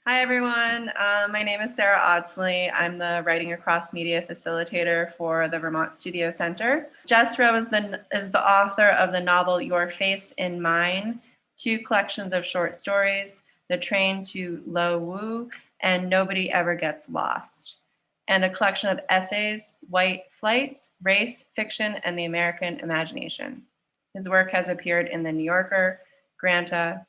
Hi, everyone. My name is Sarah Audsley. I'm the Writing Across Media facilitator for the Vermont Studio Center. Jess Row is the author of the novel Your Face in Mine, two collections of short stories, The Train to Lo Wu and Nobody Ever Gets Lost, and a collection of essays, White Flights, Race, Fiction, and the American Imagination. His work has appeared in The New Yorker, Granta,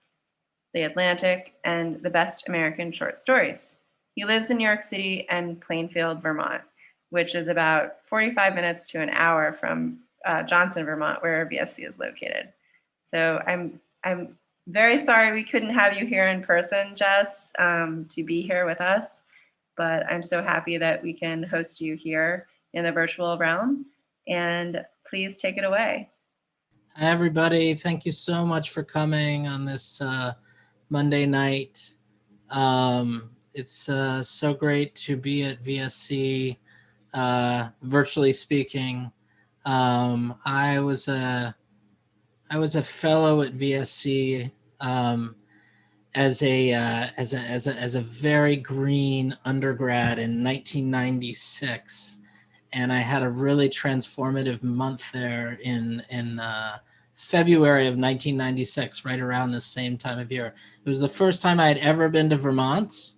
The Atlantic, and The Best American Short Stories. He lives in New York City and Plainfield, Vermont, which is about 45 minutes to an hour from Johnson, Vermont, where VSC is located. So I'm very sorry we couldn't have you here in person, Jess, to be here with us, but I'm so happy that we can host you here in the virtual realm. And please take it away. Hi, everybody. Thank you so much for coming on this Monday night. It's so great to be at VSC, virtually speaking. I was a fellow at VSC as a very green undergrad in 1996. And I had a really transformative month there in February of 1996, right around the same time of year. It was the first time I had ever been to Vermont.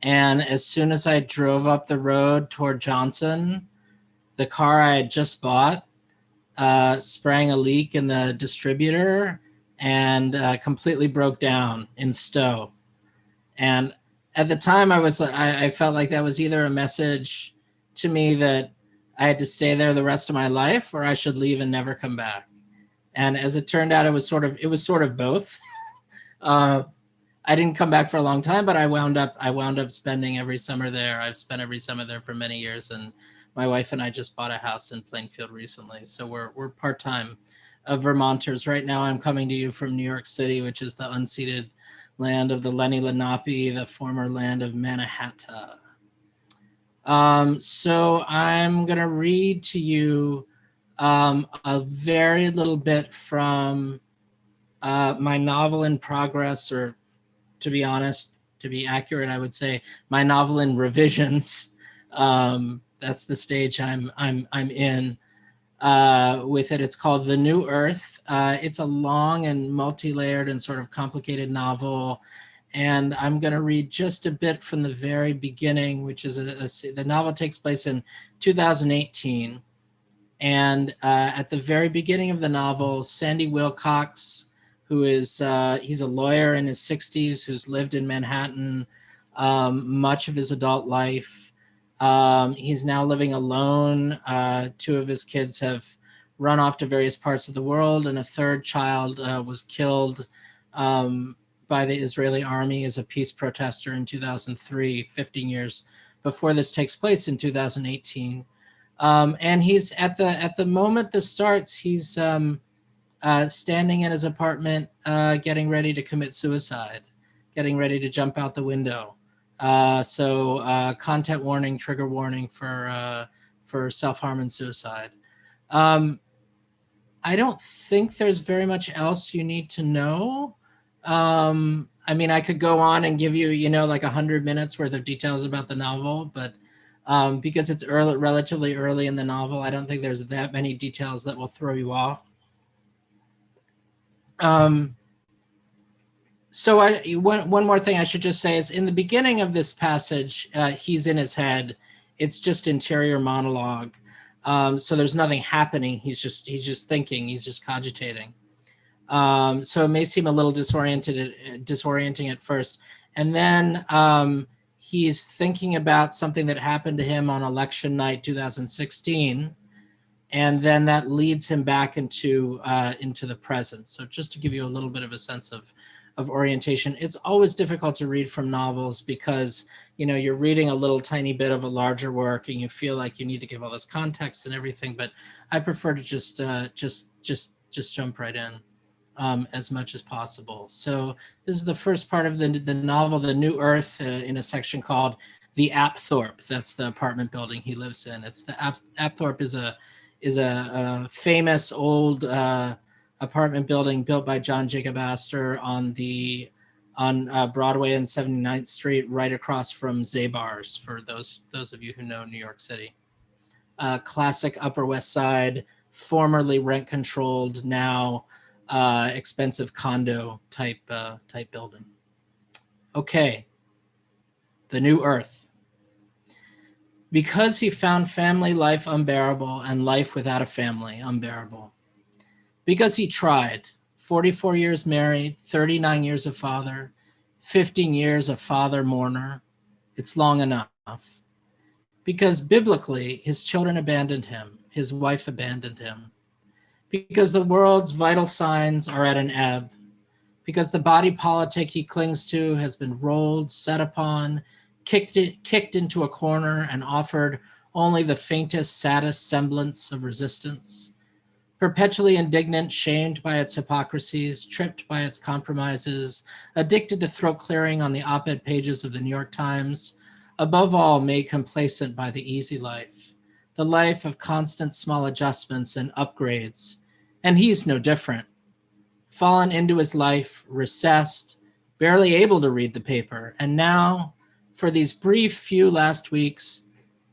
And as soon as I drove up the road toward Johnson, the car I had just bought sprang a leak in the distributor and completely broke down in stow. And at the time, I felt like that was either a message to me that I had to stay there the rest of my life, or I should leave and never come back. And as it turned out, it was sort of both. I didn't come back for a long time, but I wound up spending every summer there. I've spent every summer there for many years, and my wife and I just bought a house in Plainfield recently. So we're part-time Vermonters. Right now, I'm coming to you from New York City, which is the unceded land of the Lenni Lenape, the former land of Mannahatta. So I'm going to read to you a very little bit from my novel in progress, or to be honest, to be accurate, I would say my novel in revisions. That's the stage I'm in with it. It's called The New Earth. It's a long and multi-layered and sort of complicated novel. And I'm going to read just a bit from the very beginning, which is the novel takes place in 2018. And at the very beginning of the novel, Sandy Wilcox, who is, he's a lawyer in his 60s who's lived in Manhattan much of his adult life. He's now living alone. Two of his kids have run off to various parts of the world, and a third child was killed by the Israeli army as a peace protester in 2003, 15 years before this takes place in 2018. And he's at the moment this starts, he's standing in his apartment, getting ready to commit suicide, getting ready to jump out the window. So content warning, trigger warning for self-harm and suicide. I don't think there's very much else you need to know. I mean, I could go on and give you, like 100 minutes worth of details about the novel, but because it's relatively early in the novel, I don't think there's that many details that will throw you off. So one more thing I should just say is in the beginning of this passage, he's in his head. It's just interior monologue. So there's nothing happening. He's just thinking. He's just cogitating. So it may seem a little disorienting at first. And then he's thinking about something that happened to him on election night 2016. And then that leads him back into the present. So just to give you a little bit of a sense of orientation. It's always difficult to read from novels because, you're reading a little tiny bit of a larger work and you feel like you need to give all this context and everything, but I prefer to just jump right in as much as possible. So this is the first part of the novel, The New Earth, in a section called The Apthorpe. That's the apartment building he lives in. It's the Apthorpe is a famous old apartment building built by John Jacob Astor on the on Broadway and 79th Street, right across from Zabar's, for those of you who know New York City. Classic Upper West Side, formerly rent-controlled, now expensive condo type building. Okay, the New Earth. Because he found family life unbearable and life without a family unbearable. Because he tried, 44 years married, 39 years a father, 15 years a father mourner. It's long enough. Because biblically, his children abandoned him, his wife abandoned him. Because the world's vital signs are at an ebb. Because the body politic he clings to has been rolled, set upon, kicked into a corner and offered only the faintest, saddest semblance of resistance. Perpetually indignant, shamed by its hypocrisies, tripped by its compromises, addicted to throat clearing on the op-ed pages of the New York Times, above all made complacent by the easy life, the life of constant small adjustments and upgrades. And he's no different. Fallen into his life, recessed, barely able to read the paper, and now, for these brief few last weeks,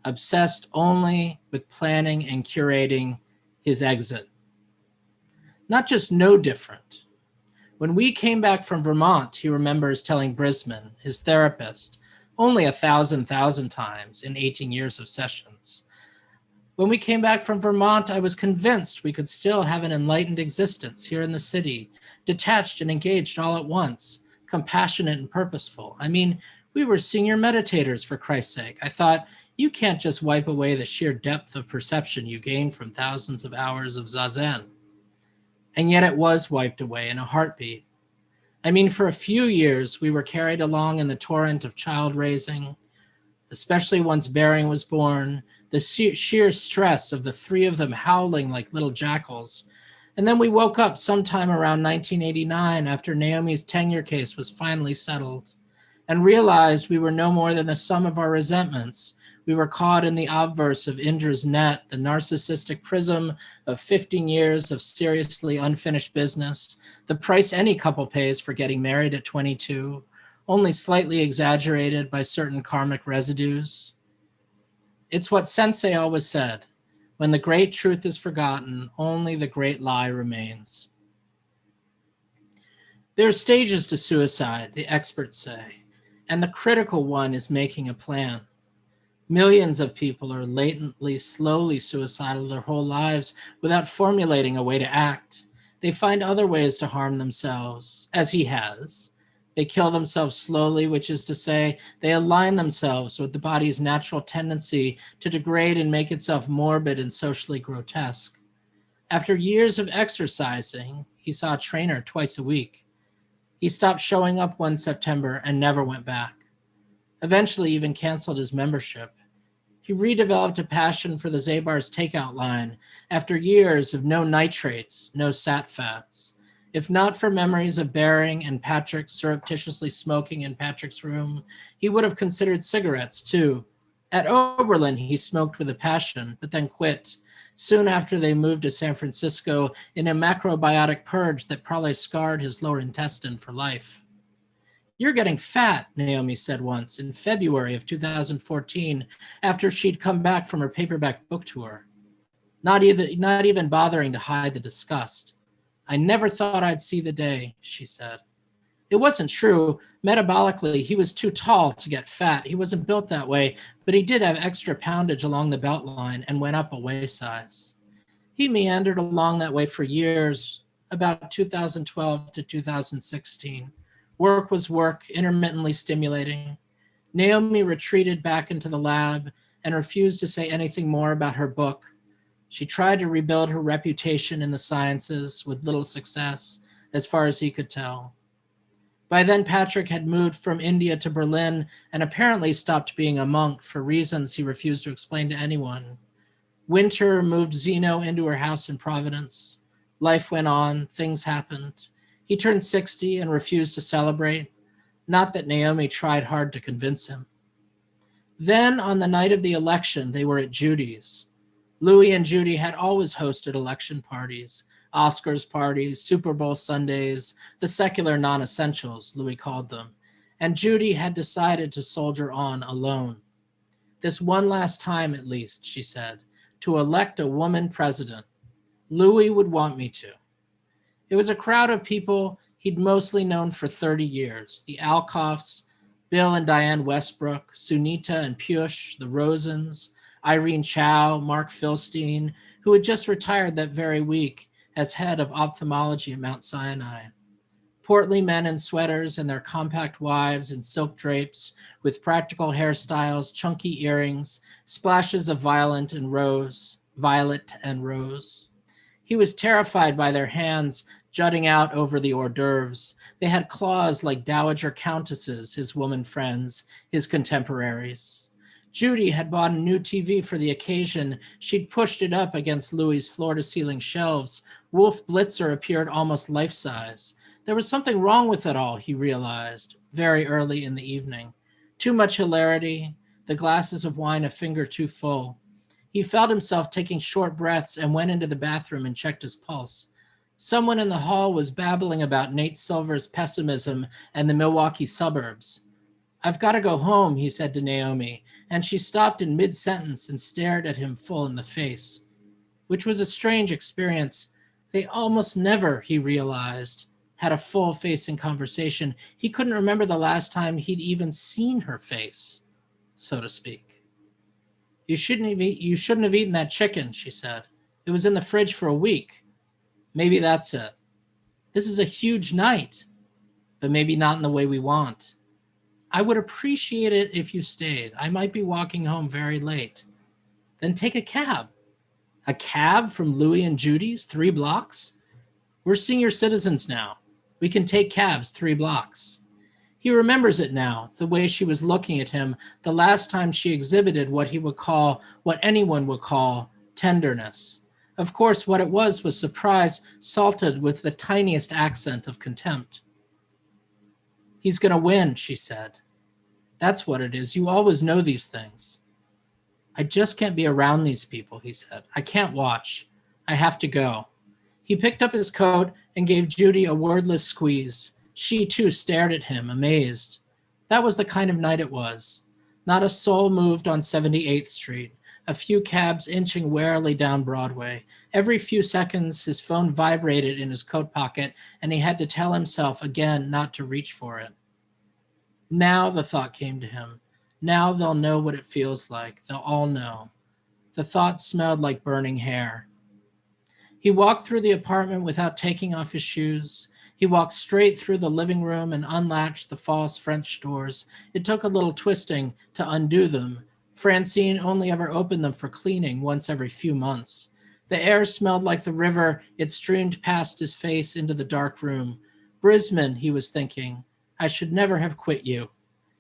obsessed only with planning and curating his exit. Not just no different. When we came back from Vermont, he remembers telling Brisman, his therapist, only 1,000 times in 18 years of sessions. When we came back from Vermont, I was convinced we could still have an enlightened existence here in the city, detached and engaged all at once, compassionate and purposeful. I mean, we were senior meditators, for Christ's sake. I thought, you can't just wipe away the sheer depth of perception you gain from thousands of hours of zazen. And yet it was wiped away in a heartbeat. I mean, for a few years, we were carried along in the torrent of child raising, especially once Bering was born, the sheer stress of the three of them howling like little jackals. And then we woke up sometime around 1989 after Naomi's tenure case was finally settled and realized we were no more than the sum of our resentments. We were caught in the obverse of Indra's net, the narcissistic prism of 15 years of seriously unfinished business, the price any couple pays for getting married at 22, only slightly exaggerated by certain karmic residues. It's what Sensei always said, when the great truth is forgotten, only the great lie remains. There are stages to suicide, the experts say, and the critical one is making a plan. Millions of people are latently, slowly suicidal their whole lives without formulating a way to act. They find other ways to harm themselves, as he has. They kill themselves slowly, which is to say, they align themselves with the body's natural tendency to degrade and make itself morbid and socially grotesque. After years of exercising, he saw a trainer twice a week. He stopped showing up one September and never went back. Eventually even canceled his membership. He redeveloped a passion for the Zabar's takeout line after years of no nitrates, no sat fats. If not for memories of Bering and Patrick surreptitiously smoking in Patrick's room, he would have considered cigarettes too. At Oberlin, he smoked with a passion, but then quit, soon after they moved to San Francisco in a macrobiotic purge that probably scarred his lower intestine for life. You're getting fat, Naomi said once in February of 2014 after she'd come back from her paperback book tour. Not even bothering to hide the disgust. I never thought I'd see the day, she said. It wasn't true. Metabolically, he was too tall to get fat. He wasn't built that way, but he did have extra poundage along the belt line and went up a waist size. He meandered along that way for years, about 2012 to 2016. Work was work, intermittently stimulating. Naomi retreated back into the lab and refused to say anything more about her book. She tried to rebuild her reputation in the sciences with little success, as far as he could tell. By then, Patrick had moved from India to Berlin and apparently stopped being a monk for reasons he refused to explain to anyone. Winter moved Zeno into her house in Providence. Life went on, things happened. He turned 60 and refused to celebrate. Not that Naomi tried hard to convince him. Then, on the night of the election, they were at Judy's. Louis and Judy had always hosted election parties, Oscars parties, Super Bowl Sundays, the secular non-essentials, Louis called them. And Judy had decided to soldier on alone. This one last time, at least, she said, to elect a woman president. Louis would want me to. It was a crowd of people he'd mostly known for 30 years. The Alcoffs, Bill and Diane Westbrook, Sunita and Piyush, the Rosens, Irene Chow, Mark Philstein, who had just retired that very week as head of ophthalmology at Mount Sinai. Portly men in sweaters and their compact wives in silk drapes with practical hairstyles, chunky earrings, splashes of violet and rose. He was terrified by their hands jutting out over the hors d'oeuvres. They had claws like dowager countesses, his woman friends, his contemporaries. Judy had bought a new TV for the occasion. She'd pushed it up against Louis's floor-to-ceiling shelves. Wolf Blitzer appeared almost life-size. There was something wrong with it all, he realized, very early in the evening. Too much hilarity, the glasses of wine a finger too full. He felt himself taking short breaths and went into the bathroom and checked his pulse. Someone in the hall was babbling about Nate Silver's pessimism and the Milwaukee suburbs. "I've got to go home," he said to Naomi, and she stopped in mid-sentence and stared at him full in the face, which was a strange experience. They almost never, he realized, had a full-facing conversation. He couldn't remember the last time he'd even seen her face, so to speak. You shouldn't have eaten that chicken," she said. "It was in the fridge for a week. Maybe that's it. This is a huge night, but maybe not in the way we want. I would appreciate it if you stayed. I might be walking home very late." "Then take a cab." "A cab from Louis and Judy's 3 blocks? We're senior citizens now. We can take cabs 3 blocks. He remembers it now, the way she was looking at him the last time she exhibited what anyone would call, tenderness. Of course, what it was surprise salted with the tiniest accent of contempt. "He's going to win," she said. "That's what it is. You always know these things." "I just can't be around these people," he said. "I can't watch. I have to go." He picked up his coat and gave Judy a wordless squeeze. She, too, stared at him, amazed. That was the kind of night it was. Not a soul moved on 78th Street. A few cabs inching warily down Broadway. Every few seconds, his phone vibrated in his coat pocket, and he had to tell himself again not to reach for it. Now, the thought came to him. Now they'll know what it feels like. They'll all know. The thought smelled like burning hair. He walked through the apartment without taking off his shoes. He walked straight through the living room and unlatched the false French doors. It took a little twisting to undo them. Francine only ever opened them for cleaning once every few months. The air smelled like the river. It streamed past his face into the dark room. Brisbane, he was thinking. I should never have quit you.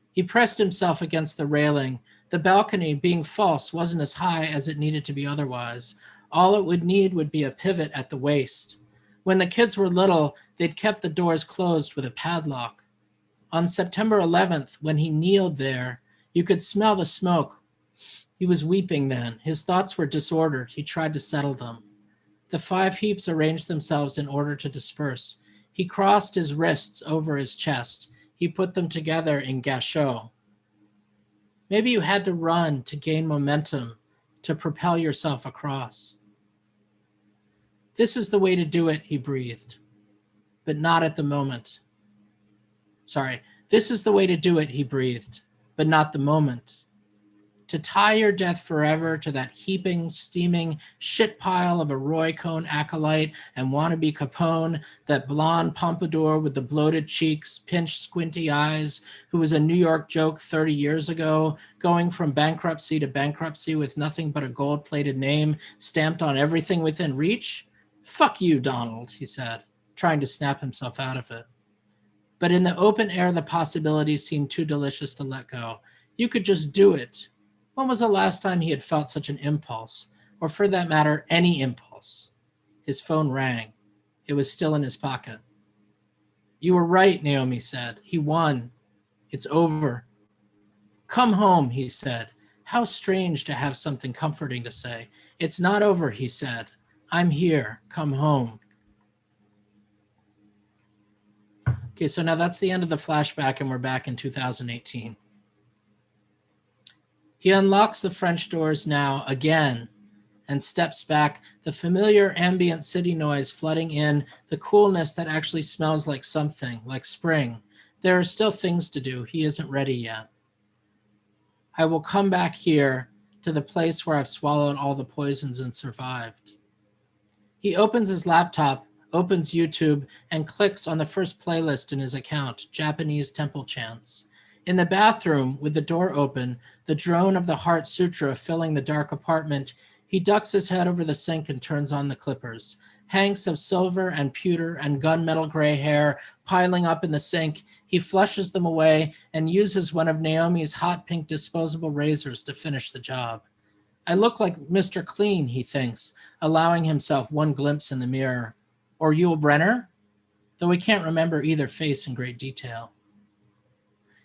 He pressed himself against the railing. The balcony, being false, wasn't as high as it needed to be otherwise. All it would need would be a pivot at the waist. When the kids were little, they'd kept the doors closed with a padlock. On September 11th, when he kneeled there, you could smell the smoke. He was weeping then. His thoughts were disordered. He tried to settle them. The 5 heaps arranged themselves in order to disperse. He crossed his wrists over his chest. He put them together in gâchot. Maybe you had to run to gain momentum, to propel yourself across. This is the way to do it, he breathed, but not at the moment. This is the way to do it, he breathed, but not the moment. To tie your death forever to that heaping, steaming shit pile of a Roy Cohn acolyte and wannabe Capone, that blonde pompadour with the bloated cheeks, pinched, squinty eyes, who was a New York joke 30 years ago, going from bankruptcy to bankruptcy with nothing but a gold-plated name stamped on everything within reach? Fuck you, Donald, he said, trying to snap himself out of it. But in the open air, the possibility seemed too delicious to let go. You could just do it. When was the last time he had felt such an impulse, or for that matter, any impulse? His phone rang. It was still in his pocket. You were right, Naomi said. He won. It's over. Come home, he said. How strange to have something comforting to say. It's not over, he said. I'm here. Come home. Okay, so now that's the end of the flashback, and we're back in 2018. He unlocks the French doors now again and steps back, the familiar ambient city noise flooding in, the coolness that actually smells like something, like spring. There are still things to do. He isn't ready yet. I will come back here to the place where I've swallowed all the poisons and survived. He opens his laptop, opens YouTube, and clicks on the first playlist in his account, Japanese temple chants. In the bathroom, with the door open, the drone of the Heart Sutra filling the dark apartment, he ducks his head over the sink and turns on the clippers. Hanks of silver and pewter and gunmetal gray hair piling up in the sink, he flushes them away and uses one of Naomi's hot pink disposable razors to finish the job. I look like Mr. Clean, he thinks, allowing himself one glimpse in the mirror. Or Yul Brynner? Though he can't remember either face in great detail.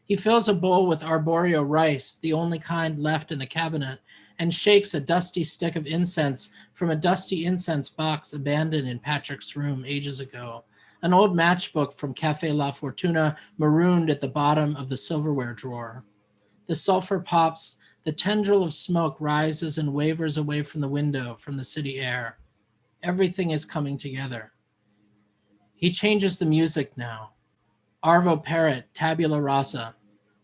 He fills a bowl with arborio rice, the only kind left in the cabinet, and shakes a dusty stick of incense from a dusty incense box abandoned in Patrick's room ages ago. An old matchbook from Cafe La Fortuna marooned at the bottom of the silverware drawer. The sulfur pops, the tendril of smoke rises and wavers away from the window, from the city air. Everything is coming together. He changes the music now. Arvo Pärt, Tabula Rasa.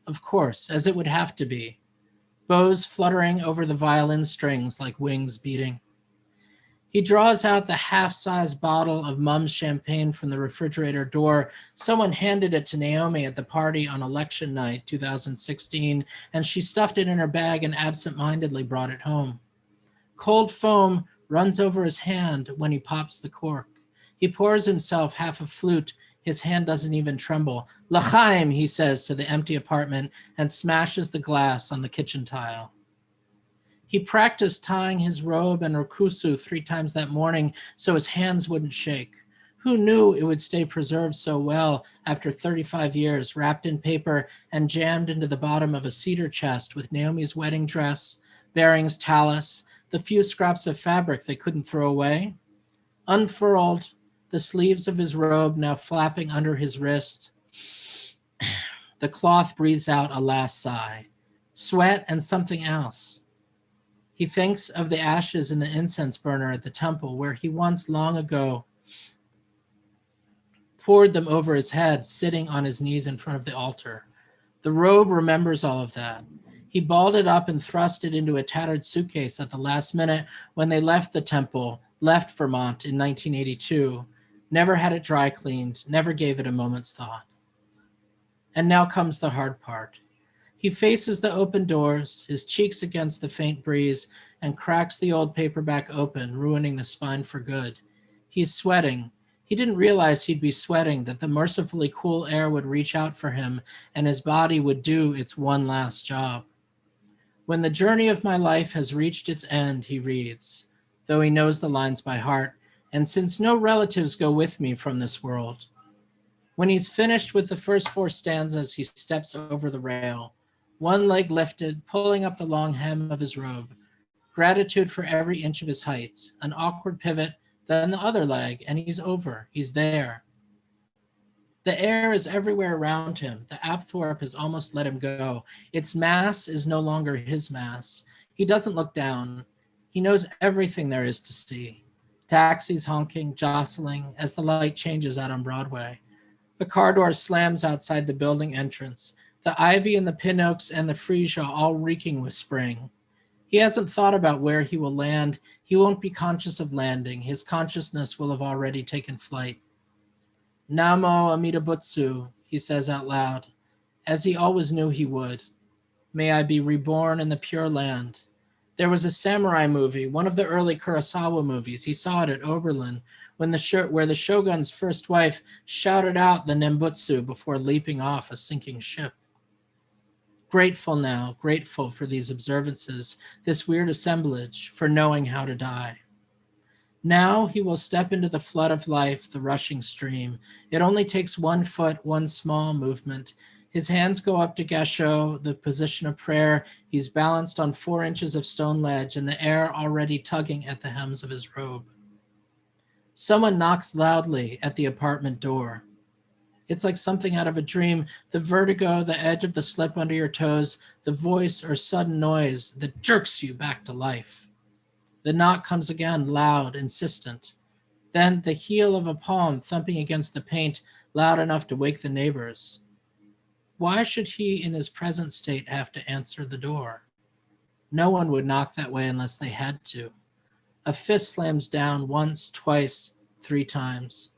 Of course, as it would have to be. Bows fluttering over the violin strings like wings beating. He draws out the half-size bottle of Mum's champagne from the refrigerator door. Someone handed it to Naomi at the party on election night, 2016, and she stuffed it in her bag and absent-mindedly brought it home. Cold foam runs over his hand when he pops the cork. He pours himself half a flute. His hand doesn't even tremble. L'chaim, he says to the empty apartment and smashes the glass on the kitchen tile. He practiced tying his robe and rakusu 3 times that morning so his hands wouldn't shake. Who knew it would stay preserved so well after 35 years, wrapped in paper and jammed into the bottom of a cedar chest with Naomi's wedding dress, Baring's talus, the few scraps of fabric they couldn't throw away? Unfurled, the sleeves of his robe now flapping under his wrist. The cloth breathes out a last sigh. Sweat and something else. He thinks of the ashes in the incense burner at the temple where he once long ago poured them over his head, sitting on his knees in front of the altar. The robe remembers all of that. He balled it up and thrust it into a tattered suitcase at the last minute when they left the temple, left Vermont in 1982. Never had it dry cleaned, never gave it a moment's thought. And now comes the hard part. He faces the open doors, his cheeks against the faint breeze, and cracks the old paperback open, ruining the spine for good. He's sweating. He didn't realize he'd be sweating, that the mercifully cool air would reach out for him, and his body would do its one last job. When the journey of my life has reached its end, he reads, though he knows the lines by heart, and since no relatives go with me from this world. When he's finished with the first 4 stanzas, he steps over the rail, one leg lifted, pulling up the long hem of his robe. Gratitude for every inch of his height, an awkward pivot, then the other leg, and he's over, he's there. The air is everywhere around him. The Apthorpe has almost let him go. Its mass is no longer his mass. He doesn't look down. He knows everything there is to see. Taxis honking, jostling, as the light changes out on Broadway. The car door slams outside the building entrance. The ivy and the pin oaks and the freesia all reeking with spring. He hasn't thought about where he will land. He won't be conscious of landing. His consciousness will have already taken flight. Namo Amida Butsu, he says out loud, as he always knew he would. May I be reborn in the Pure Land. There was a samurai movie, one of the early Kurosawa movies. He saw it at Oberlin, where the shogun's first wife shouted out the Nembutsu before leaping off a sinking ship. Grateful now, grateful for these observances, this weird assemblage, for knowing how to die. Now he will step into the flood of life, the rushing stream. It only takes 1 foot, one small movement. His hands go up to Gasho, the position of prayer. He's balanced on 4 inches of stone ledge and the air already tugging at the hems of his robe. Someone knocks loudly at the apartment door. It's like something out of a dream. The vertigo, the edge of the slip under your toes, the voice or sudden noise that jerks you back to life. The knock comes again, loud, insistent. Then the heel of a palm thumping against the paint, loud enough to wake the neighbors. Why should he, in his present state, have to answer the door? No one would knock that way unless they had to. A fist slams down once, twice, 3 times.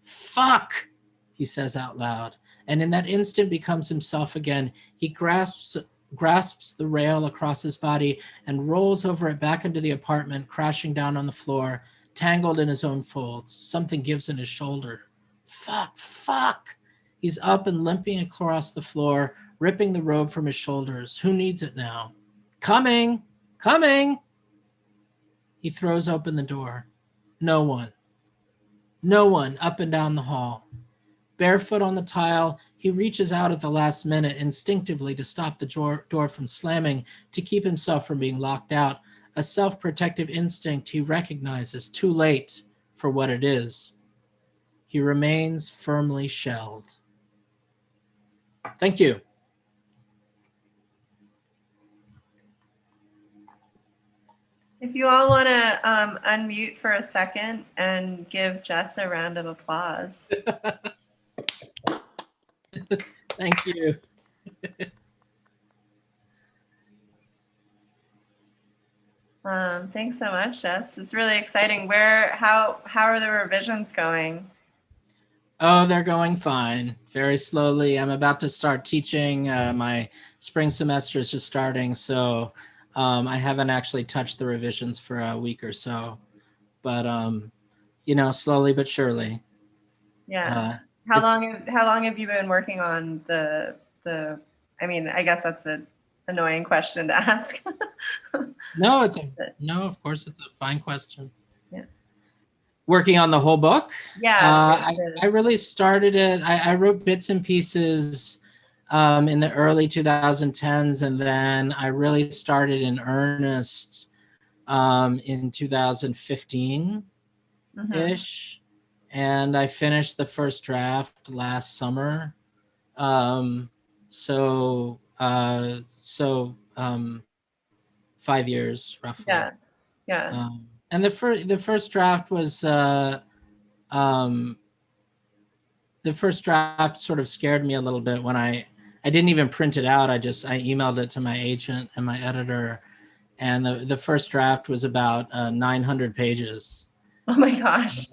Fuck, he says out loud, and in that instant becomes himself again. He grasps the rail across his body and rolls over it back into the apartment, crashing down on the floor, tangled in his own folds. Something gives in his shoulder. Fuck. He's up and limping across the floor, ripping the robe from his shoulders. Who needs it now? Coming. He throws open the door. No one up and down the hall. Barefoot on the tile, he reaches out at the last minute instinctively to stop the door from slamming, to keep himself from being locked out. A self-protective instinct he recognizes too late for what it is. He remains firmly shelled. Thank you. If you all want to unmute for a second and give Jess a round of applause. Thank you. Thanks so much, Jess. It's really exciting. How are the revisions going? Oh, they're going fine, very slowly. I'm about to start teaching. My spring semester is just starting, so I haven't actually touched the revisions for a week or so, but slowly but surely. Yeah. How long have you been working on the? I mean, I guess that's an annoying question to ask. No, of course it's a fine question. Yeah. Working on the whole book? Yeah. I really started it. I wrote bits and pieces in the early 2010s, and then I really started in earnest in 2015-ish. Mm-hmm. And I finished the first draft last summer. So 5 years roughly. Yeah. And the first draft was the first draft sort of scared me a little bit when I didn't even print it out. I emailed it to my agent and my editor, and the first draft was about 900 pages. Oh my gosh.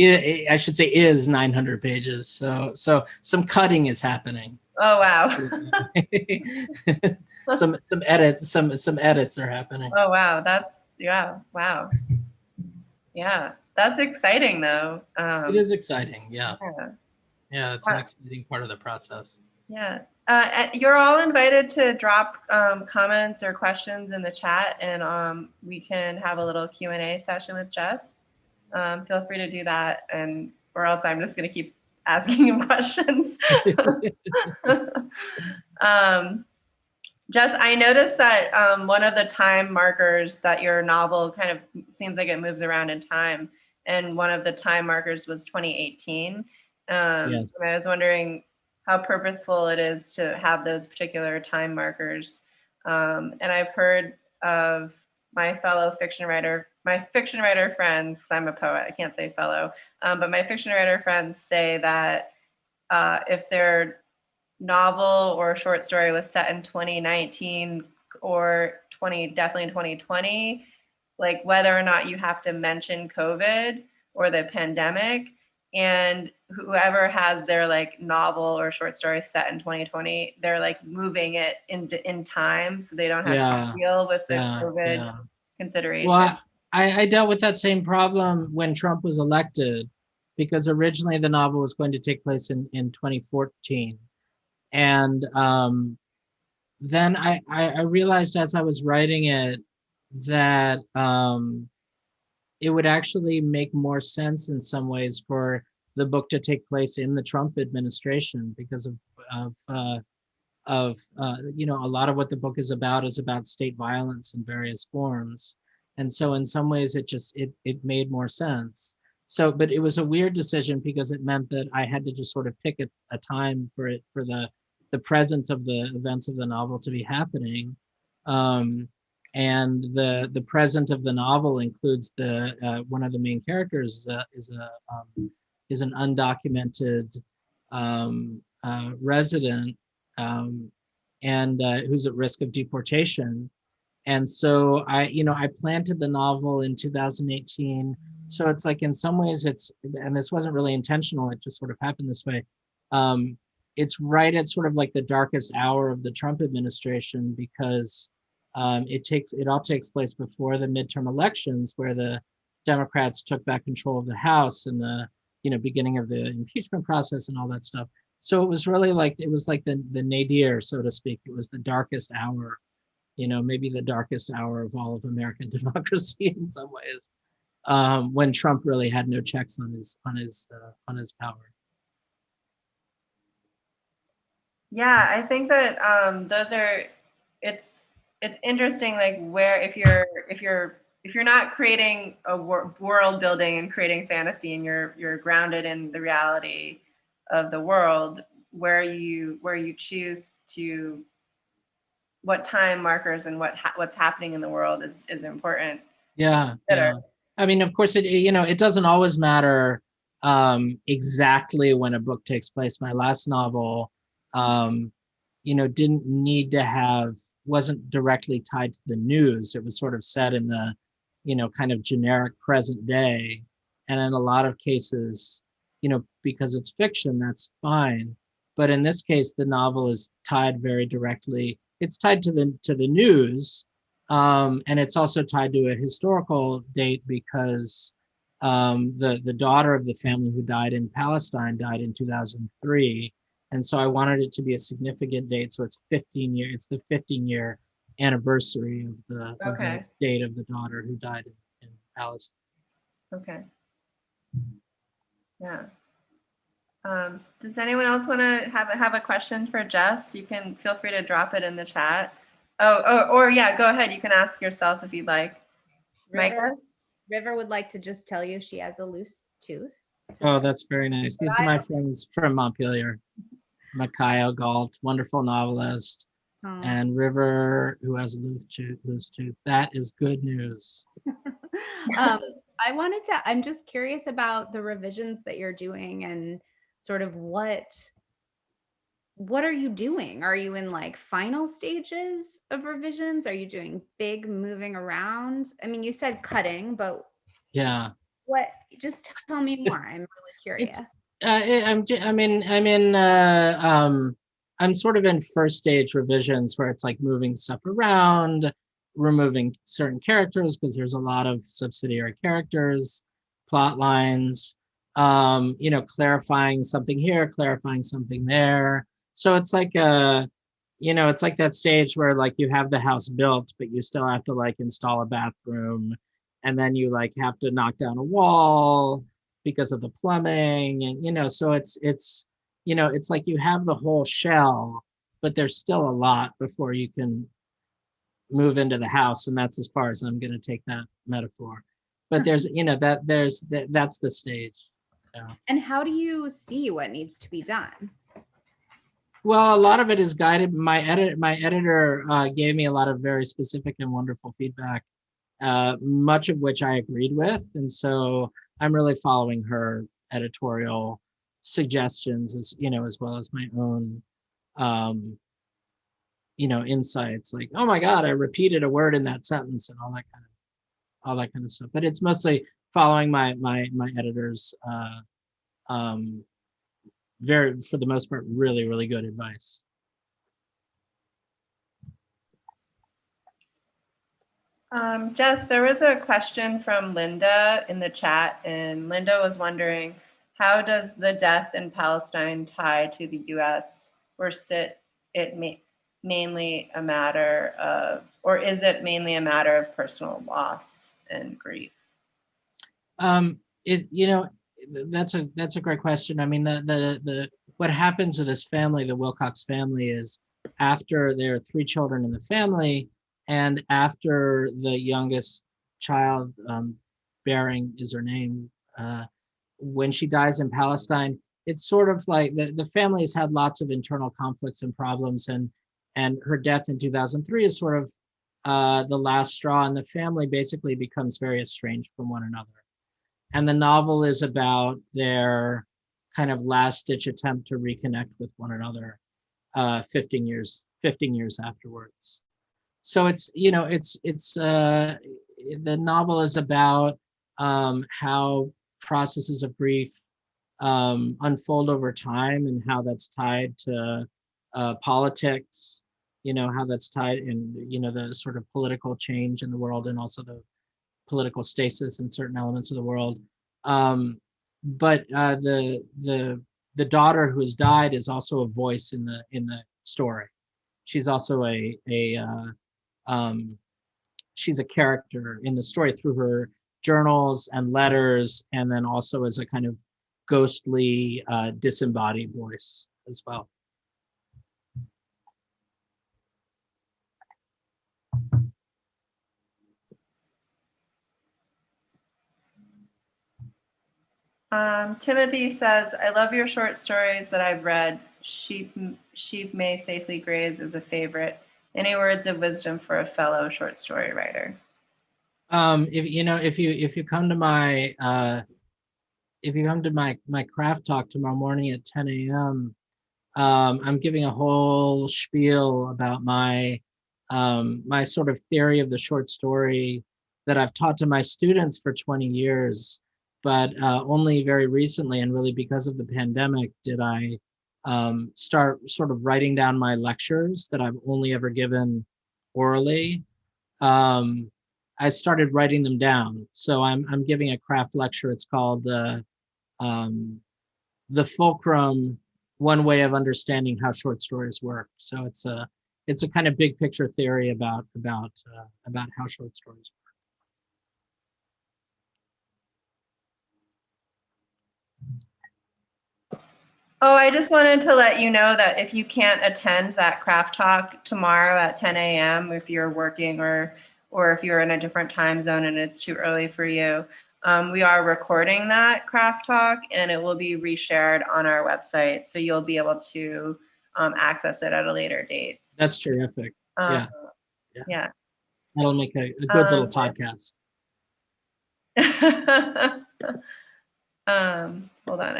I should say is 900 pages. So some cutting is happening. Oh wow. some edits are happening. Oh wow, wow. Yeah, that's exciting though. It is exciting. Yeah, it's an exciting part of the process. Yeah. You're all invited to drop comments or questions in the chat, and we can have a little Q&A session with Jess. Feel free to do that, or else I'm just going to keep asking him questions. Jess, I noticed that one of the time markers that your novel kind of seems like it moves around in time, and one of the time markers was 2018. Yes. And I was wondering how purposeful it is to have those particular time markers. And I've heard of my fiction writer friends, I'm a poet, I can't say fellow, but my fiction writer friends say that if their novel or short story was set in 2019 or definitely in 2020, like whether or not you have to mention COVID or the pandemic, and whoever has their like novel or short story set in 2020, they're like moving it in time so they don't have to deal with the COVID consideration. Well, I dealt with that same problem when Trump was elected, because originally the novel was going to take place in 2014. And then I realized as I was writing it that it would actually make more sense in some ways for the book to take place in the Trump administration, because of a lot of what the book is about state violence in various forms. And so in some ways it made more sense. So, but it was a weird decision because it meant that I had to just sort of pick a time for it, for the present of the events of the novel to be happening. Um, and the present of the novel includes the one of the main characters is an undocumented resident, and who's at risk of deportation. And so I planted the novel in 2018. So it's like in some ways and this wasn't really intentional, it just sort of happened this way. Um, it's right at sort of like the darkest hour of the Trump administration, because it all takes place before the midterm elections, where the Democrats took back control of the House and the beginning of the impeachment process and all that stuff. So it was really like the nadir, so to speak. It was the darkest hour, maybe the darkest hour of all of American democracy in some ways, when Trump really had no checks on his power. Yeah, I think that those are it's it's interesting, like where if you're not creating a world building and creating fantasy, and you're grounded in the reality of the world, where you choose to, what time markers and what's happening in the world is important to Yeah, consider. yeah. I mean, of course, it doesn't always matter exactly when a book takes place. My last novel, um, didn't need to wasn't directly tied to the news. It was sort of set in the, kind of generic present day. And in a lot of cases, because it's fiction, that's fine. But in this case, the novel is tied very directly. It's tied to the news, and it's also tied to a historical date, because the daughter of the family who died in Palestine died in 2003, and so I wanted it to be a significant date. So it's 15 year. It's the 15-year anniversary of the Okay. date of the daughter who died in Palestine. Okay. Yeah. Does anyone else want to have a question for Jess? You can feel free to drop it in the chat. Or yeah, go ahead. You can ask yourself if you'd like. River, Micah? River would like to just tell you she has a loose tooth. Oh, that's very nice. These are my friends from Montpelier. Mikhail Galt, wonderful novelist, and River, who has a loose tooth. That is good news. I'm just curious about the revisions that you're doing, and sort of what are you doing? Are you in like final stages of revisions? Are you doing big moving around? I mean, you said cutting, but Yeah. what? Just tell me more. I'm really It's curious. I'm sort of in first stage revisions, where it's like moving stuff around, removing certain characters because there's a lot of subsidiary characters, plot lines, clarifying something here, clarifying something there. So it's like it's like that stage where like you have the house built, but you still have to like install a bathroom, and then you like have to knock down a wall because of the plumbing, and so it's like you have the whole shell, but there's still a lot before you can move into the house, and that's as far as I'm going to take that metaphor. But there's that's the stage. Yeah. And how do you see what needs to be done? Well, a lot of it is guided. My editor gave me a lot of very specific and wonderful feedback, much of which I agreed with, and so I'm really following her editorial suggestions, as well as my own, insights. Like, oh my God, I repeated a word in that sentence, and all that kind of stuff. But it's mostly following my editor's, very, for the most part, really, really good advice. Jess, there was a question from Linda in the chat, and Linda was wondering, how does the death in Palestine tie to the U.S., or mainly a matter of, or is it mainly a matter of personal loss and grief? That's a great question. I mean, the what happened to this family, the Wilcox family, is after there are 3 children in the family, and after the youngest child, Bearing is her name, when she dies in Palestine, it's sort of like the family has had lots of internal conflicts and problems, and her death in 2003 is sort of the last straw, and the family basically becomes very estranged from one another. And the novel is about their kind of last ditch attempt to reconnect with one another 15 years afterwards. So it's, you know, it's the novel is about how processes of grief unfold over time, and how that's tied to politics, you know, how that's tied in, you know, the sort of political change in the world, and also the political stasis in certain elements of the world. But the daughter who has died is also a voice in the story. She's also she's a character in the story through her journals and letters, and then also as a kind of ghostly, disembodied voice as well. Timothy says, I love your short stories that I've read. Sheep May Safely Graze is a favorite. Any words of wisdom for a fellow short story writer? If you come to my my craft talk tomorrow morning at 10 a.m., I'm giving a whole spiel about my my sort of theory of the short story that I've taught to my students for 20 years, but only very recently, and really because of the pandemic, did I start sort of writing down my lectures that I've only ever given orally. I started writing them down. So I'm giving a craft lecture. It's called the Fulcrum: One Way of Understanding How Short Stories Work. So it's a kind of big picture theory about how short stories work. Oh, I just wanted to let you know that if you can't attend that craft talk tomorrow at 10 a.m., if you're working or if you're in a different time zone and it's too early for you, we are recording that craft talk, and it will be reshared on our website. So you'll be able to access it at a later date. That's terrific. Yeah. That'll make a good little podcast. Hold on,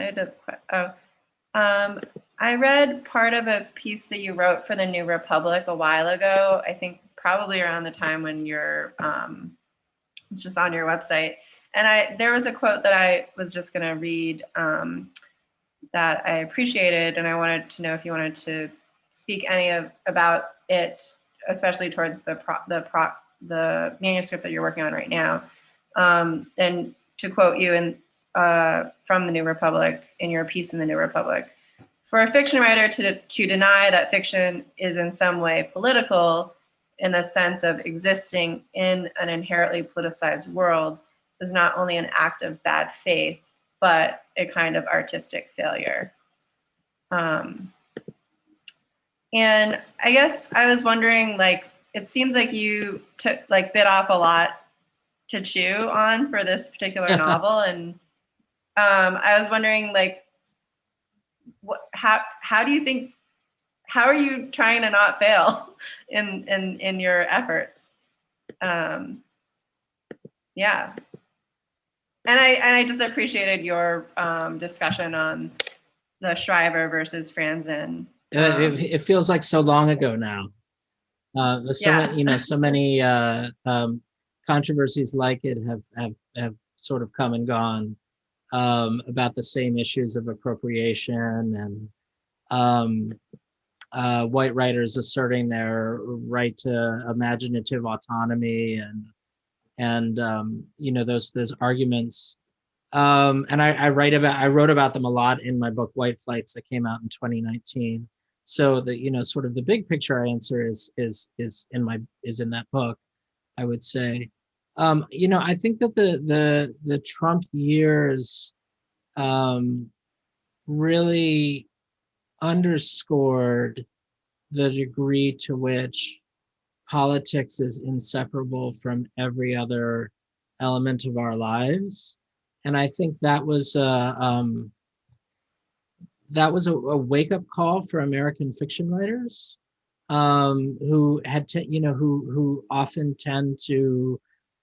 I read part of a piece that you wrote for the New Republic a while ago. I think probably around the time when you're it's just on your website. And there was a quote that I was just going to read that I appreciated, and I wanted to know if you wanted to speak about it, especially towards the manuscript that you're working on right now. And to quote you from the New Republic, in your piece in the New Republic: for a fiction writer to deny that fiction is in some way political, in the sense of existing in an inherently politicized world, is not only an act of bad faith, but a kind of artistic failure. And I guess I was wondering, like, it seems like you bit off a lot to chew on for this particular novel, and I was wondering, like, how do you think? How are you trying to not fail in your efforts? Yeah. And I just appreciated your discussion on the Shriver versus Franzen. It feels like so long ago now. There's so many controversies like it have sort of come and gone about the same issues of appropriation and white writers asserting their right to imaginative autonomy and those arguments. And I wrote about them a lot in my book White Flights that came out in 2019. So the sort of the big picture answer is in that book, I would say. I think that the Trump years really underscored the degree to which politics is inseparable from every other element of our lives. And I think that was a wake-up call for American fiction writers, who who often tend to,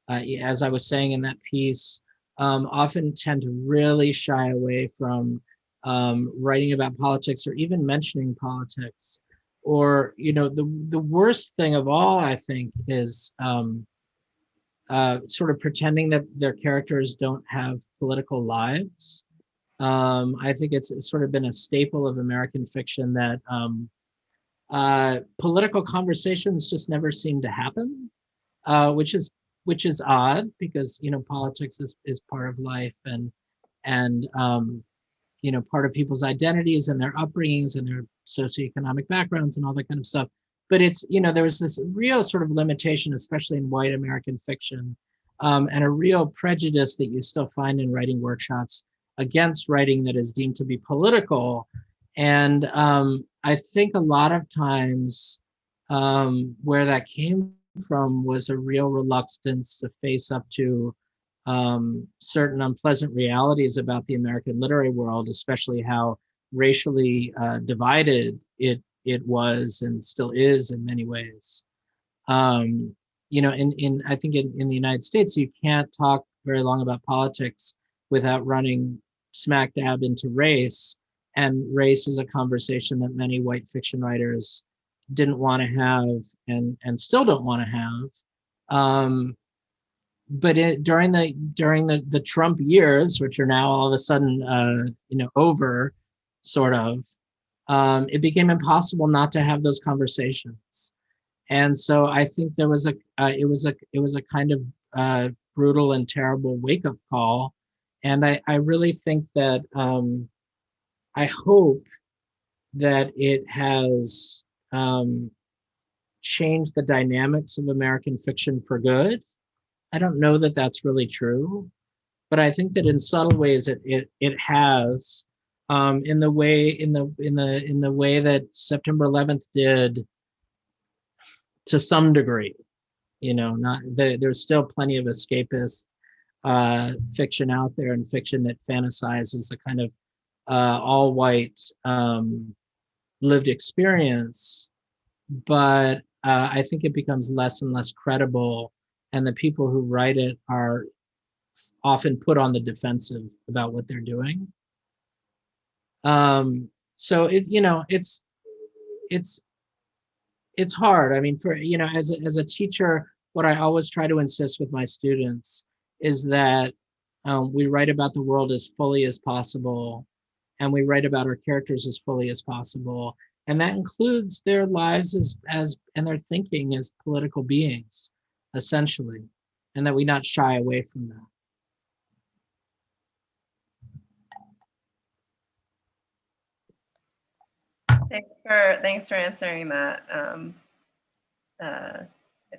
as I was saying in that piece, often tend to really shy away from writing about politics or even mentioning politics. Or, the worst thing of all, I think, is sort of pretending that their characters don't have political lives. I think it's sort of been a staple of American fiction that political conversations just never seem to happen, which is odd, because politics is part of life, and part of people's identities and their upbringings and their socioeconomic backgrounds and all that kind of stuff. But there was this real sort of limitation, especially in white American fiction, and a real prejudice that you still find in writing workshops against writing that is deemed to be political. And I think a lot of times where that came from was a real reluctance to face up to certain unpleasant realities about the American literary world, especially how racially divided it was and still is in many ways. I think in the United States, you can't talk very long about politics without running smack dab into race. And race is a conversation that many white fiction writers didn't want to have, and still don't want to have. But during the Trump years, which are now all of a sudden over, sort of, it became impossible not to have those conversations. And so I think there was a kind of brutal and terrible wake up call, and I really think that I hope that it has changed the dynamics of American fiction for good. I don't know that that's really true, but I think that in subtle ways it has, in the way that September 11th did, to some degree. Not there's still plenty of escapist fiction out there, and fiction that fantasizes a kind of all white lived experience, but I think it becomes less and less credible, and the people who write it are often put on the defensive about what they're doing. So it's hard. I mean, as a teacher, what I always try to insist with my students is that we write about the world as fully as possible, and we write about our characters as fully as possible, and that includes their lives as and their thinking as political beings, essentially, and that we not shy away from that. Thanks for answering that.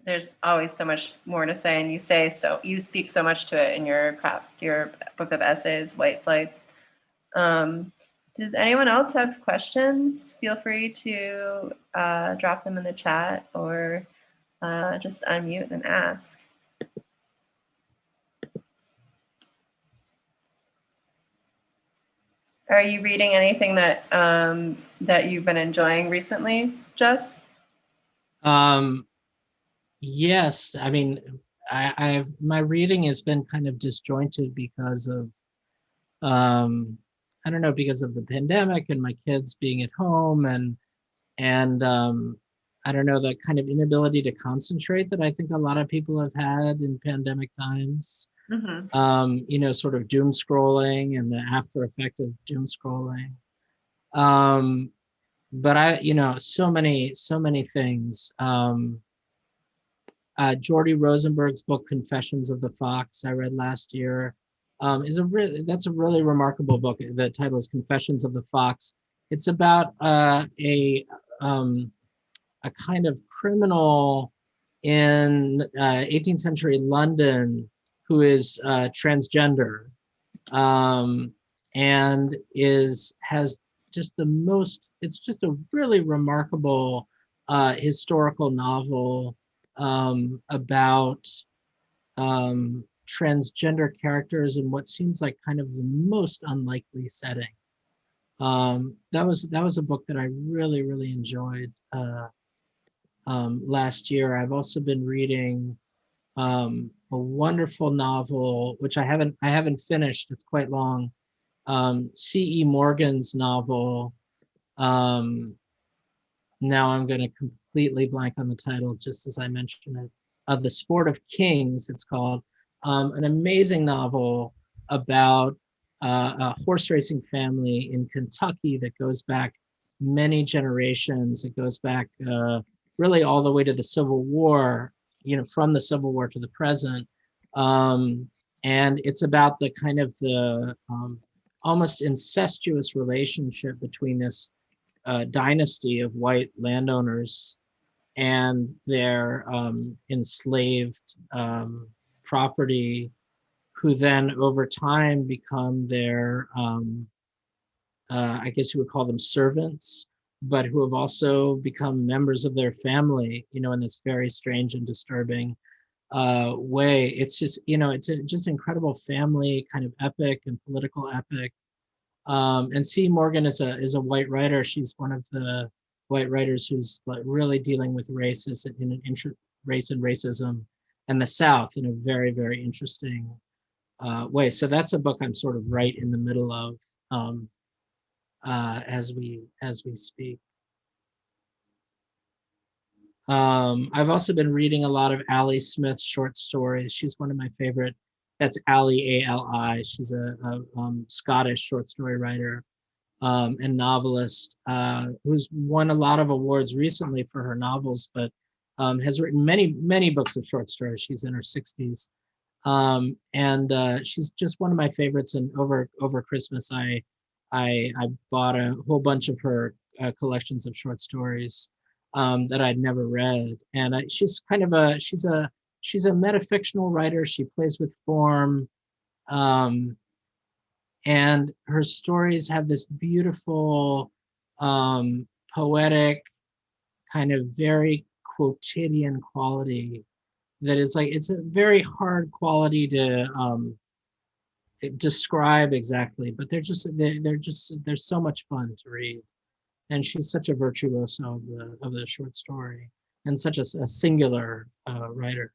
There's always so much more to say, and you speak so much to it in your book of essays, White Flights. Does anyone else have questions? Feel free to drop them in the chat, or just unmute and ask. Are you reading anything that that you've been enjoying recently, Jess? Yes, I mean, my reading has been kind of disjointed because of I don't know, because of the pandemic and my kids being at home, and I don't know, the kind of inability to concentrate that I think a lot of people have had in pandemic times. Mm-hmm. Sort of doom scrolling and the after effect of doom scrolling. But so many things. Jordy Rosenberg's book Confessions of the Fox, I read last year, that's a really remarkable book. The title is Confessions of the Fox. It's about a kind of criminal in 18th century London who is transgender, and has just it's just a really remarkable historical novel about transgender characters in what seems like kind of the most unlikely setting. That was a book that I really, really enjoyed last year. I've also been reading a wonderful novel, which I haven't finished. It's quite long. C.E. Morgan's novel. Now I'm going to completely blank on the title, just as I mentioned it. The Sport of Kings, it's called. An amazing novel about a horse racing family in Kentucky that goes back many generations. It goes back really all the way to the Civil War, from the Civil War to the present. And it's about the kind of the almost incestuous relationship between this dynasty of white landowners and their enslaved property, who then over time become their, I guess you would call them servants, but who have also become members of their family, in this very strange and disturbing way. It's just, it's a just incredible family kind of epic and political epic. And C. Morgan is a white writer. She's one of the white writers who's like really dealing with race race and racism and the South in a very, very interesting way. So that's a book I'm sort of right in the middle of as we speak. I've also been reading a lot of Ali Smith's short stories. She's one of my favorite. That's Ali, A-L-I. She's a Scottish short story writer and novelist who's won a lot of awards recently for her novels, but has written many, many books of short stories. She's in her 60s. And she's just one of my favorites. And over Christmas, I bought a whole bunch of her collections of short stories that I'd never read. And she's kind of she's a metafictional writer. She plays with form. And her stories have this beautiful, poetic, kind of very quotidian quality that is like, it's a very hard quality to describe exactly, but they're so much fun to read. And she's such a virtuoso of the short story and such a singular writer.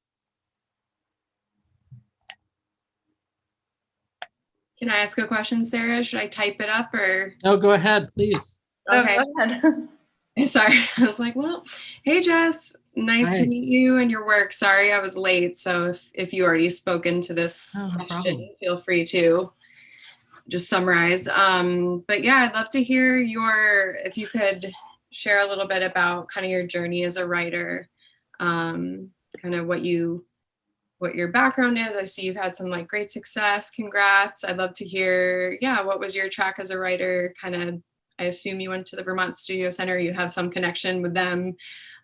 Can I ask a question, Sarah? Should I type it up or? Oh, go ahead, please. Okay. Oh, go ahead. Sorry. I was like, well, hey, Jess, nice to meet you and your work. Sorry, I was late. So if you already spoken to this question, feel free to just summarize. But yeah, I'd love to hear if you could share a little bit about kind of your journey as a writer, kind of what your background is. I see you've had some like great success. Congrats. I'd love to hear, what was your track as a writer? Kind of, I assume you went to the Vermont Studio Center. You have some connection with them.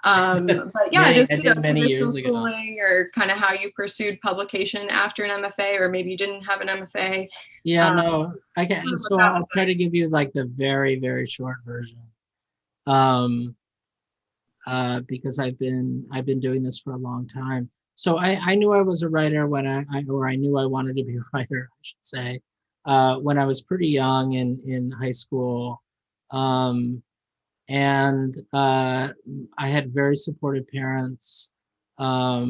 But yeah, just traditional schooling or kind of how you pursued publication after an MFA, or maybe you didn't have an MFA. Yeah, no, I can. So I'll try to give you like the very, very short version. Because I've been doing this for a long time. So I knew I was a writer when I knew I wanted to be a writer, I should say, when I was pretty young in high school. And I had very supportive parents. I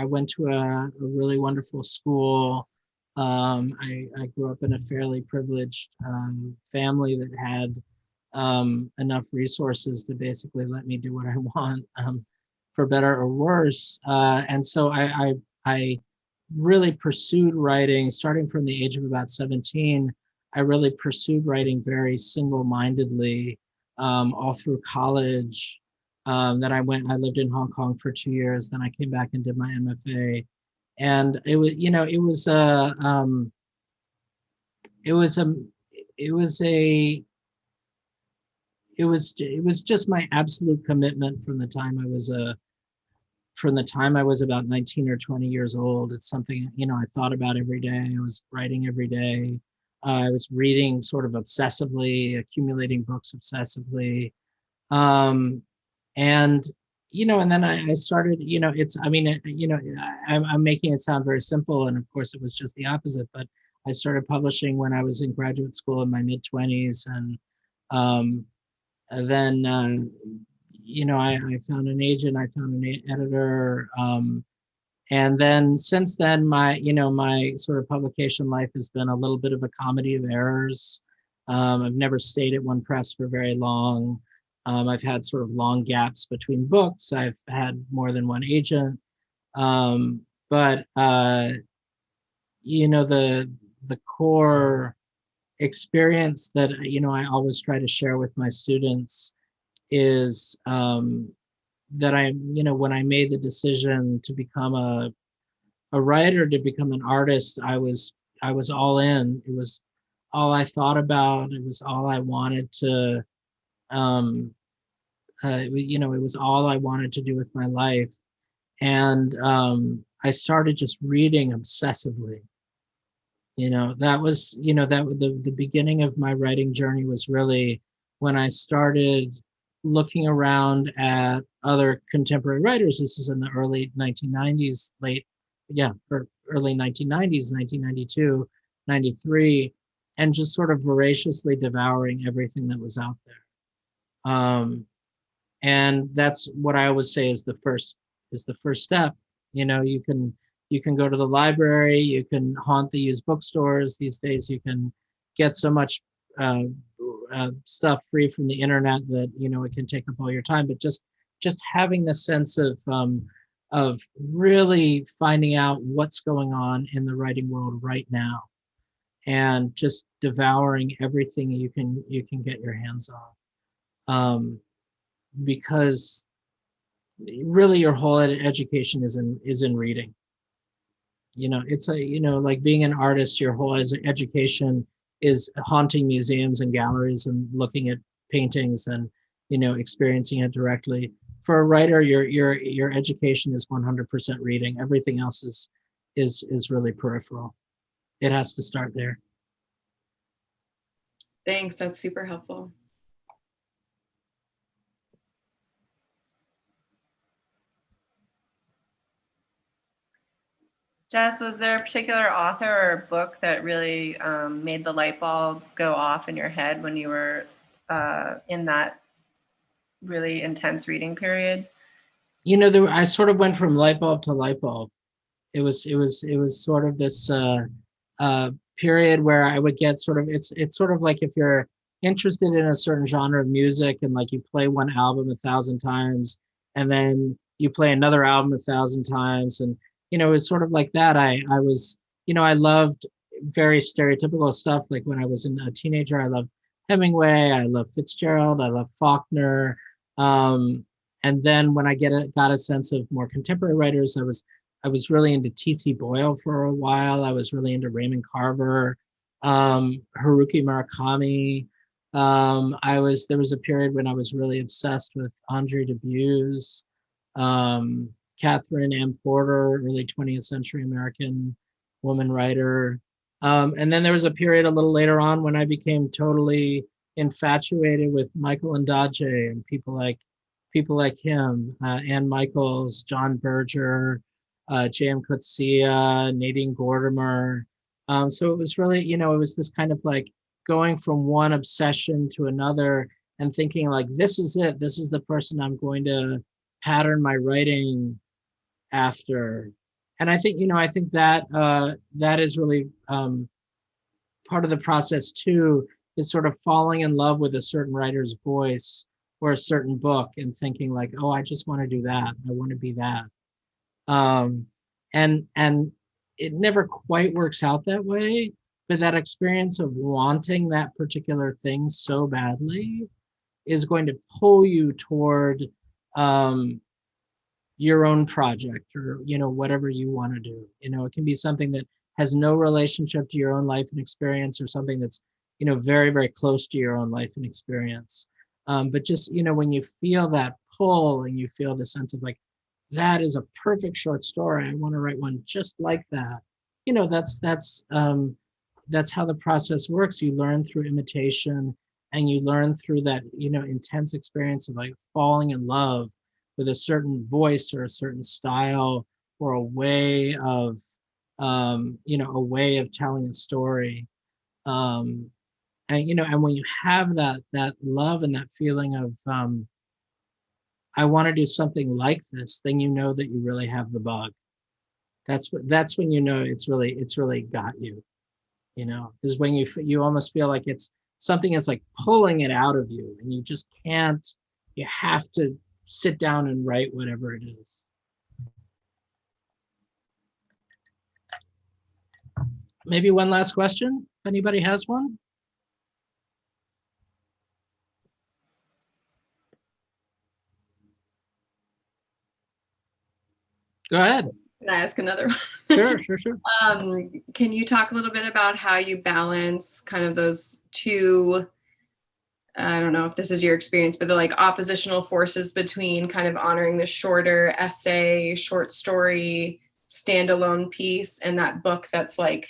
went to a really wonderful school. I grew up in a fairly privileged family that had enough resources to basically let me do what I want, for better or worse. And so I really pursued writing starting from the age of about 17. I really pursued writing very single-mindedly all through college. Then I lived in Hong Kong for 2 years. Then I came back and did my MFA. And it was just my absolute commitment from the time I was about 19 or 20 years old. It's something, I thought about every day. I was writing every day. I was reading sort of obsessively, accumulating books obsessively. And, and then I started, it's, I mean, I'm making it sound very simple. And of course it was just the opposite, but I started publishing when I was in graduate school in my mid-20s. Um, and then, I found an agent, I found an editor. And then since then, my sort of publication life has been a little bit of a comedy of errors. I've never stayed at one press for very long. I've had sort of long gaps between books. I've had more than one agent. But the core experience that I always try to share with my students is that when I made the decision to become a writer, to become an artist, I was all in. It was all I thought about. It was all I wanted to it was all I wanted to do with my life. And I started just reading obsessively. That was, the beginning of my writing journey was really when I started looking around at other contemporary writers. This is in the early 1990s, early 1990s, 1992, 93, and just sort of voraciously devouring everything that was out there. And that's what I always say is the first step. You can go to the library, you can haunt the used bookstores. These days you can get so much stuff free from the internet that it can take up all your time. But just having the sense of really finding out what's going on in the writing world right now, and just devouring everything you can get your hands on, because really your whole education is in reading. It's like being an artist, your whole education is haunting museums and galleries and looking at paintings and experiencing it directly. For a writer, your education is 100% reading. Everything else is really peripheral. It has to start there. Thanks, that's super helpful. Jess, was there a particular author or book that really made the light bulb go off in your head when you were in that really intense reading period? I sort of went from light bulb to light bulb. It was sort of this period where I would get sort of, it's sort of like if you're interested in a certain genre of music and like you play one album 1,000 times and then you play another album 1,000 times, and it was sort of like that. I was, I loved very stereotypical stuff. Like when I was a teenager, I loved Hemingway, I loved Fitzgerald, I loved Faulkner. And then when I got a sense of more contemporary writers, I was really into T.C. Boyle for a while. I was really into Raymond Carver, Haruki Murakami. There was a period when I was really obsessed with Andre Dubus, Catherine Ann Porter, early 20th century American woman writer. And then there was a period a little later on when I became totally infatuated with Michael Ondaatje and people like him, Ann Michaels, John Berger, J.M. Coetzee, Nadine Gordimer. So it was really, it was this kind of like going from one obsession to another and thinking like, this is it. This is the person I'm going to pattern my writing after. And I think, that is really part of the process too, is sort of falling in love with a certain writer's voice or a certain book and thinking like, oh, I just want to do that. I want to be that. And it never quite works out that way, but that experience of wanting that particular thing so badly is going to pull you toward your own project, or whatever you want to do. It can be something that has no relationship to your own life and experience, or something that's very, very close to your own life and experience. But just when you feel that pull and you feel the sense of like, that is a perfect short story, I want to write one just like that. That's how the process works. You learn through imitation, and you learn through that intense experience of like falling in love with a certain voice or a certain style or a way of a way of telling a story. And when you have that love and that feeling of I want to do something like this, then you know that you really have the bug. That's when you know it's really got you. Is when you almost feel like it's something is like pulling it out of you, and you just can't. You have to sit down and write whatever it is. Maybe one last question, if anybody has one. Go ahead. Can I ask another one? Sure. Can you talk a little bit about how you balance kind of those two, I don't know if this is your experience, but the like oppositional forces between kind of honoring the shorter essay, short story, standalone piece, and that book that's like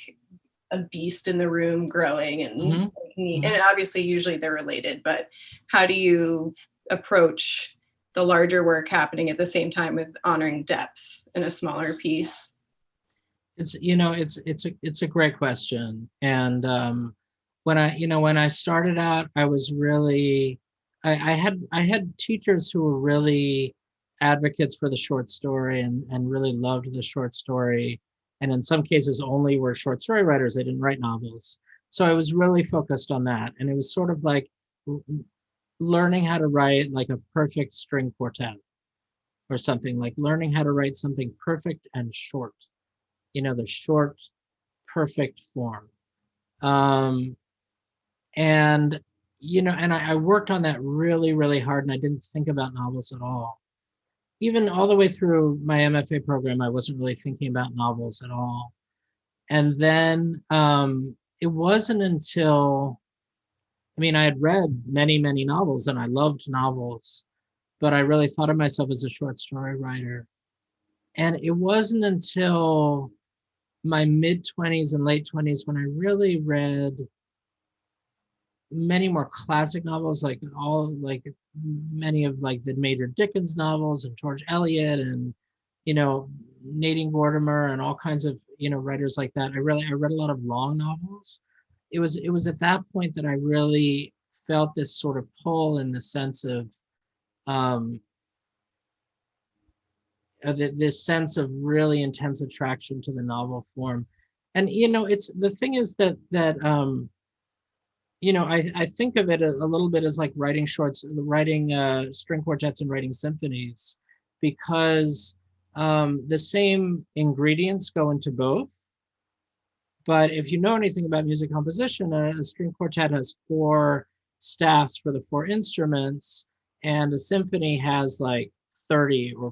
a beast in the room growing and and obviously usually they're related, but how do you approach the larger work happening at the same time with honoring depth in a smaller piece? It's a great question. And when I started out, I was really I had teachers who were really advocates for the short story and really loved the short story, and in some cases only were short story writers. They didn't write novels. So I was really focused on that, and it was sort of like learning how to write like a perfect string quartet or something, like learning how to write something perfect and short, the short, perfect form. And I worked on that really, really hard, and I didn't think about novels at all. Even all the way through my MFA program, I wasn't really thinking about novels at all. And then it wasn't until, I had read many, many novels, and I loved novels, but I really thought of myself as a short story writer. And it wasn't until my mid-20s and late 20s when I really read many more classic novels, like many of like the major Dickens novels and George Eliot and Nadine Gordimer and all kinds of writers like that. I read a lot of long novels. It was at that point that I really felt this sort of pull in the sense of this sense of really intense attraction to the novel form. And it's the thing is that I think of it a little bit as like writing string quartets and writing symphonies, because the same ingredients go into both. But if you know anything about music composition, a string quartet has 4 staffs for the 4 instruments, and a symphony has like 30 or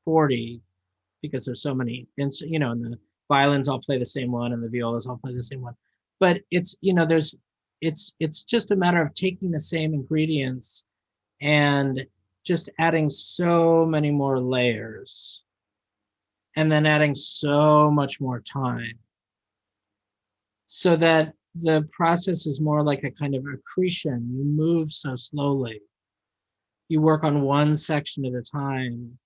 40, because there's so many, and the violins all play the same one and the violas all play the same one. But it's it's just a matter of taking the same ingredients and just adding so many more layers, and then adding so much more time, so that the process is more like a kind of accretion. You move so slowly. You work on one section at a time.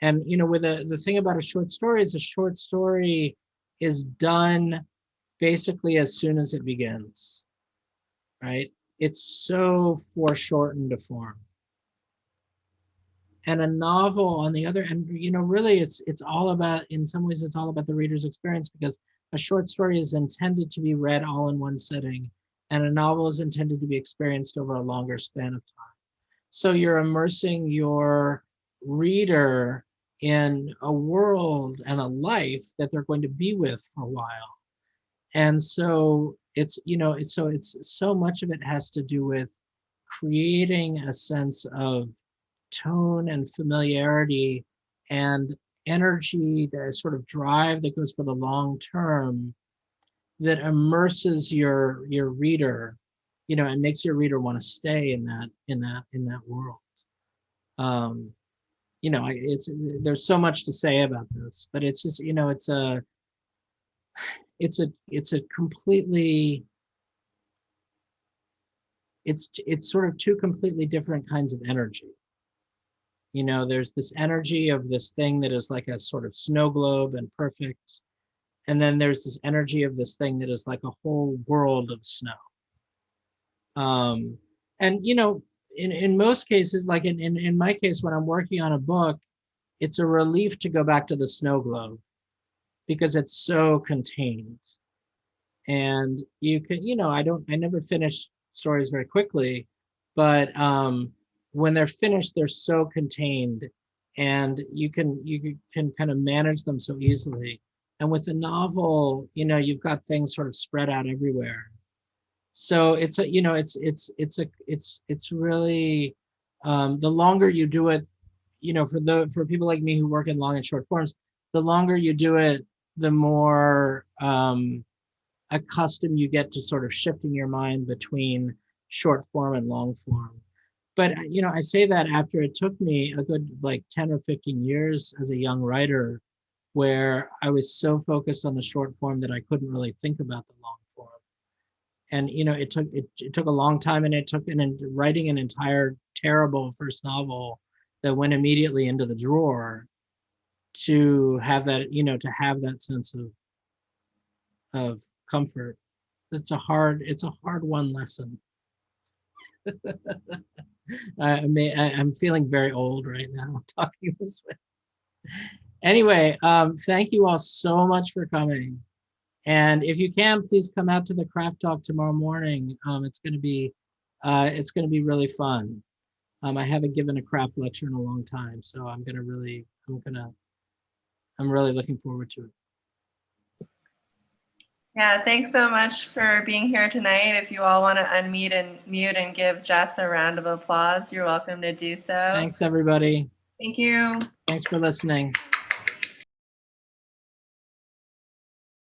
And with the thing about a short story is a short story is done basically as soon as it begins, right? It's so foreshortened to form. And a novel, on the other end, really it's all about, in some ways, it's all about the reader's experience, because a short story is intended to be read all in one sitting, and a novel is intended to be experienced over a longer span of time. So you're immersing your reader in a world and a life that they're going to be with for a while. And so it's so much of it has to do with creating a sense of tone and familiarity and energy, the sort of drive that goes for the long term, that immerses your reader, and makes your reader want to stay in that world. There's so much to say about this, but it's just it's a completely, it's sort of 2 completely different kinds of energy. You know, there's this energy of this thing that is like a sort of snow globe and perfect. And then there's this energy of this thing that is like a whole world of snow. And, you know, in most cases, like in my case, when I'm working on a book, it's a relief to go back to the snow globe because it's so contained. And you can, you know, I never finish stories very quickly, but when they're finished, they're so contained and you can kind of manage them so easily. And with a novel, you know, you've got things sort of spread out everywhere. So it's a, you know, it's really, the longer you do it, you know, for people like me who work in long and short forms, the longer you do it, the more accustomed you get to sort of shifting your mind between short form and long form. But, you know, I say that after it took me a good like 10 or 15 years as a young writer, where I was so focused on the short form that I couldn't really think about the long form. And, you know, it took a long time, and it took writing an entire terrible first novel that went immediately into the drawer to have that, you know, to have that sense of comfort. It's a hard one lesson. I'm feeling very old right now talking this way. Anyway, thank you all so much for coming. And if you can, please come out to the craft talk tomorrow morning. It's going to be really fun. I haven't given a craft lecture in a long time, so I'm really looking forward to it. Yeah, thanks so much for being here tonight. If you all want to unmute and mute and give Jess a round of applause, you're welcome to do so. Thanks, everybody. Thank you. Thanks for listening.